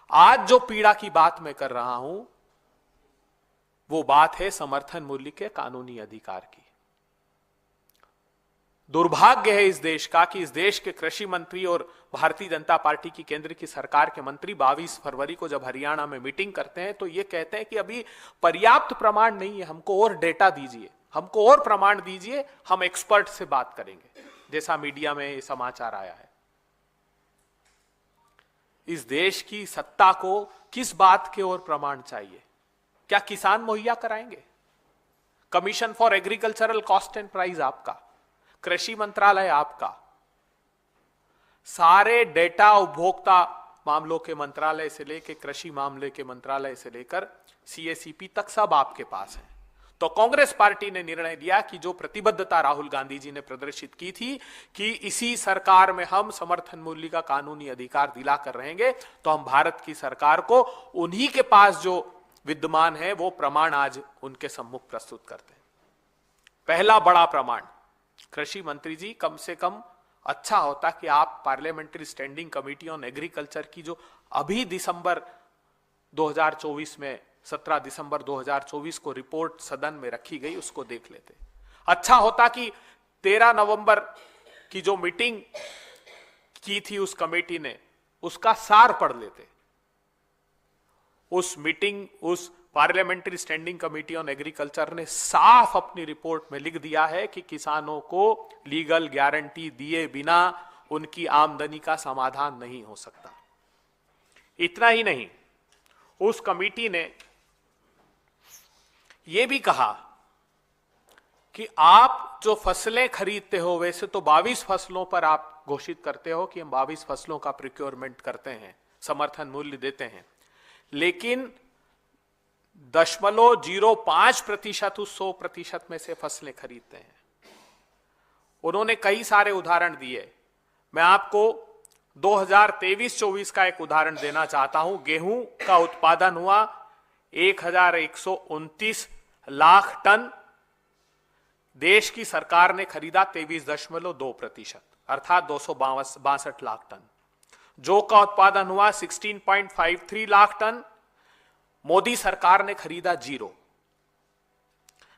आज जो पीड़ा की बात मैं कर रहा हूं वो बात है समर्थन मूल्य के कानूनी अधिकार की। दुर्भाग्य है इस देश का कि इस देश के कृषि मंत्री और भारतीय जनता पार्टी की केंद्र की सरकार के मंत्री 22 फरवरी को जब हरियाणा में मीटिंग करते हैं तो ये कहते हैं कि अभी पर्याप्त प्रमाण नहीं है, हमको और डेटा दीजिए, हमको और प्रमाण दीजिए, हम एक्सपर्ट से बात करेंगे, जैसा मीडिया में समाचार आया है। इस देश की सत्ता को किस बात के और प्रमाण चाहिए? क्या किसान मुहैया कराएंगे? Commission for agricultural cost and price आपका, कृषि मंत्रालय आपका, सारे डेटा उपभोक्ता मामलों के मंत्रालय से लेकर कृषि मामले के मंत्रालय से लेकर सीएसीपी तक सब आपके पास है। तो कांग्रेस पार्टी ने निर्णय लिया कि जो प्रतिबद्धता राहुल गांधी जी ने प्रदर्शित की थी कि इसी सरकार में हम समर्थन मूल्य का कानूनी अधिकार दिलाकर रहेंगे, तो हम भारत की सरकार को उन्हीं के पास जो विद्यमान है वो प्रमाण आज उनके सम्मुख प्रस्तुत करते हैं। पहला बड़ा प्रमाण, कृषि मंत्री जी, कम से कम अच्छा होता कि आप parliamentary standing committee on agriculture की जो अभी दिसंबर 2024 में 17 दिसंबर 2024 को रिपोर्ट सदन में रखी गई उसको देख लेते। अच्छा होता कि 13 नवंबर की जो मीटिंग की थी उस कमेटी ने उसका सार पढ़ लेते। उस मीटिंग, उस parliamentary standing committee on agriculture ने साफ अपनी रिपोर्ट में लिख दिया है कि किसानों को लीगल गारंटी दिए बिना उनकी आमदनी का समाधान नहीं हो सकता। इतना ही नहीं, उस कमेटी ने यह भी कहा कि आप जो फसलें खरीदते हो, वैसे तो 22 फसलों पर आप घोषित करते हो कि हम 22 फसलों का प्रोक्योरमेंट करते हैं, समर्थन मूल्य देते हैं, लेकिन 0.05% उस 100% में से फसलें खरीदते हैं। उन्होंने कई सारे उदाहरण दिए। मैं आपको 2023-24 का एक उदाहरण देना चाहता हूं। गेहूं का उत्पादन हुआ 1129 लाख टन, देश की सरकार ने खरीदा 23.2%, अर्थात 262 लाख टन। जौ का उत्पादन हुआ 16.53 लाख टन, मोदी सरकार ने खरीदा 0।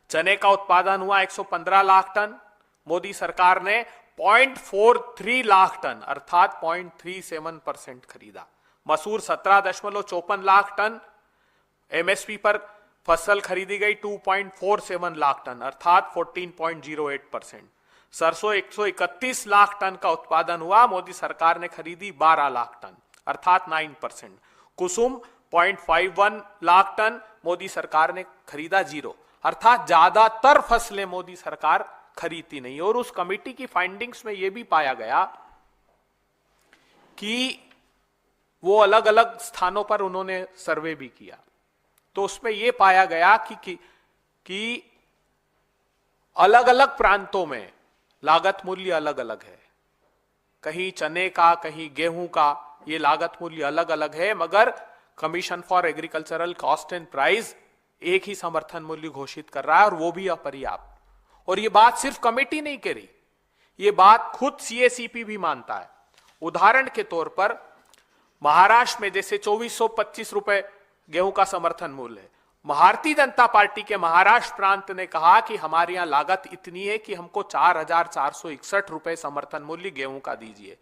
चने का उत्पादन हुआ 115 लाख टन, मोदी सरकार ने 0.43 लाख टन अर्थात 0.37% खरीदा। मसूर 17.54 लाख टन, एमएसपी पर फसल खरीदी गई 2.47 लाख टन अर्थात 14.08%। सरसों 131 लाख टन का उत्पादन हुआ, मोदी सरकार ने खरीदी 12 लाख टन अर्थात 9%। कुसुम 0.51 लाख टन, मोदी सरकार ने खरीदा 0, अर्थात ज्यादातर फसलें मोदी सरकार खरीदती नहीं। और उस कमेटी की फाइंडिंग्स में यह भी पाया गया कि वो अलग अलग स्थानों पर उन्होंने सर्वे भी किया, तो उसमें यह पाया गया कि अलग अलग प्रांतों में लागत मूल्य अलग अलग है। कहीं चने का, कहीं गेहूं का, ये लागत मूल्य अलग अलग है, मगर commission for agricultural cost and price एक ही समर्थन मूल्य घोषित कर रहा है, और वो भी अपर्याप्त। और ये बात सिर्फ कमेटी नहीं कह रही, ये बात खुद सीएसीपी भी मानता है। उदाहरण के तौर पर महाराष्ट्र में जैसे 2425 रुपए गेहूं का समर्थन मूल्य है, भारतीय जनता पार्टी के महाराष्ट्र प्रांत ने कहा कि हमारे यहां लागत इतनी है कि हमको 4461 रुपए समर्थन मूल्य गेहूं का दीजिए।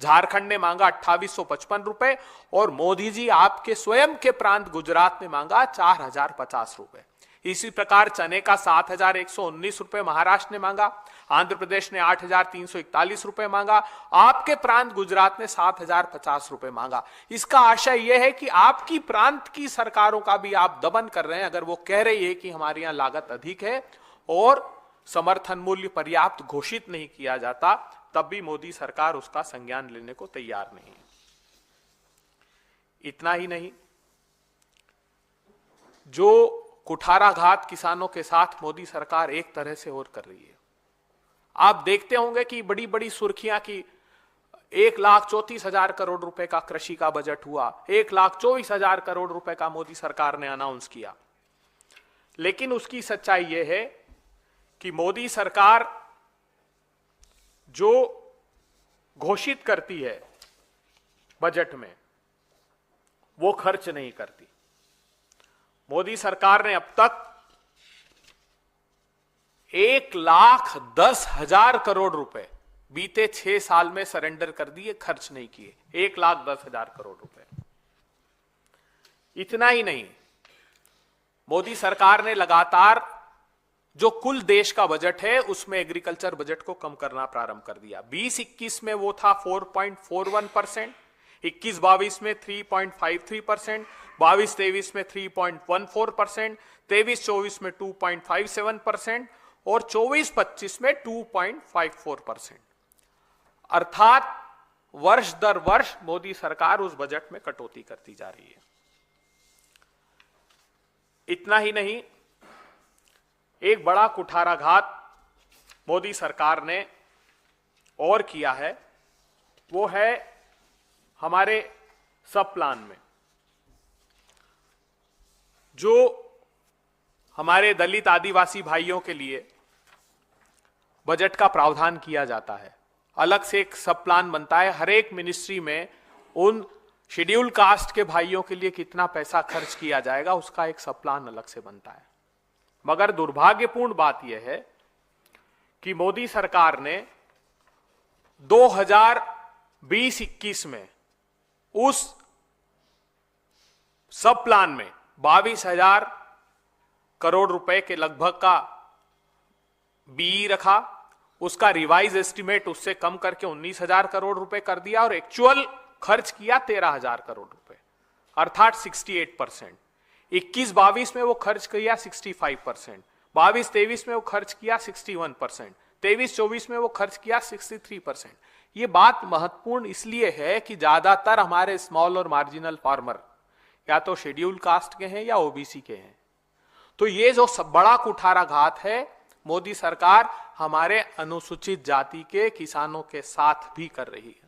झारखंड ने मांगा 2855 रुपए, और मोदी जी आपके स्वयं के प्रांत गुजरात ने मांगा 4050 रुपए। इसी प्रकार चने का 7119 रुपए महाराष्ट्र ने मांगा, आंध्र प्रदेश ने 8341 रुपए मांगा, आपके प्रांत गुजरात ने 7050 रुपए मांगा। इसका आशय यह है कि आपकी प्रांत की सरकारों का भी आप दमन कर रहे हैं। अगर वो कह रही है कि हमारे यहां लागत अधिक है और समर्थन मूल्य पर्याप्त घोषित नहीं किया जाता, तब भी मोदी सरकार उसका संज्ञान लेने को तैयार नहीं है। इतना ही नहीं, जो कुठाराघात किसानों के साथ मोदी सरकार एक तरह से और कर रही है। आप देखते होंगे कि बड़ी बड़ी सुर्खियां की 1,34,000 करोड़ रुपए का कृषि का बजट हुआ, 1,24,000 करोड़ रुपए का मोदी सरकार ने अनाउंस किया। लेकिन उसकी सच्चाई यह है कि मोदी सरकार जो घोषित करती है बजट में, वो खर्च नहीं करती। मोदी सरकार ने अब तक 1,10,000 करोड़ रुपए बीते 6 साल में सरेंडर कर दिए, खर्च नहीं किए। 1,10,000 करोड़ रुपए। इतना ही नहीं, मोदी सरकार ने लगातार जो कुल देश का बजट है उसमें एग्रीकल्चर बजट को कम करना प्रारंभ कर दिया। 20-21 में वो था 4.41%, 21-22 में 3.53%, 22-23 में 3.14%, 23-24 में 2.57% और 24-25 में 2.54%। अर्थात वर्ष दर वर्ष मोदी सरकार उस बजट में कटौती करती जा रही है। इतना ही नहीं, एक बड़ा कुठाराघात मोदी सरकार ने और किया है, वो है हमारे सब प्लान में जो हमारे दलित आदिवासी भाइयों के लिए बजट का प्रावधान किया जाता है। अलग से एक सब प्लान बनता है हर एक मिनिस्ट्री में, उन शेड्यूल कास्ट के भाइयों के लिए कितना पैसा खर्च किया जाएगा उसका एक सब प्लान अलग से बनता है। मगर दुर्भाग्यपूर्ण बात यह है कि मोदी सरकार ने 2020-21 में उस सब प्लान में 22,000 करोड़ रुपए के लगभग का बीई रखा, उसका रिवाइज एस्टिमेट उससे कम करके 19,000 करोड़ रुपए कर दिया और एक्चुअल खर्च किया 13,000 करोड़ रुपए, अर्थात 68%। 21-22 में वो खर्च किया 65%, 22-23 में वो खर्च किया 61%, 23-24 में वो खर्च किया 63%। ये बात महत्वपूर्ण इसलिए है कि ज्यादातर हमारे स्मॉल और मार्जिनल फार्मर या तो शेड्यूल कास्ट के हैं या ओबीसी के हैं। तो ये जो सब बड़ा कुठाराघात है मोदी सरकार हमारे अनुसूचित जाति के किसानों के साथ भी कर रही है।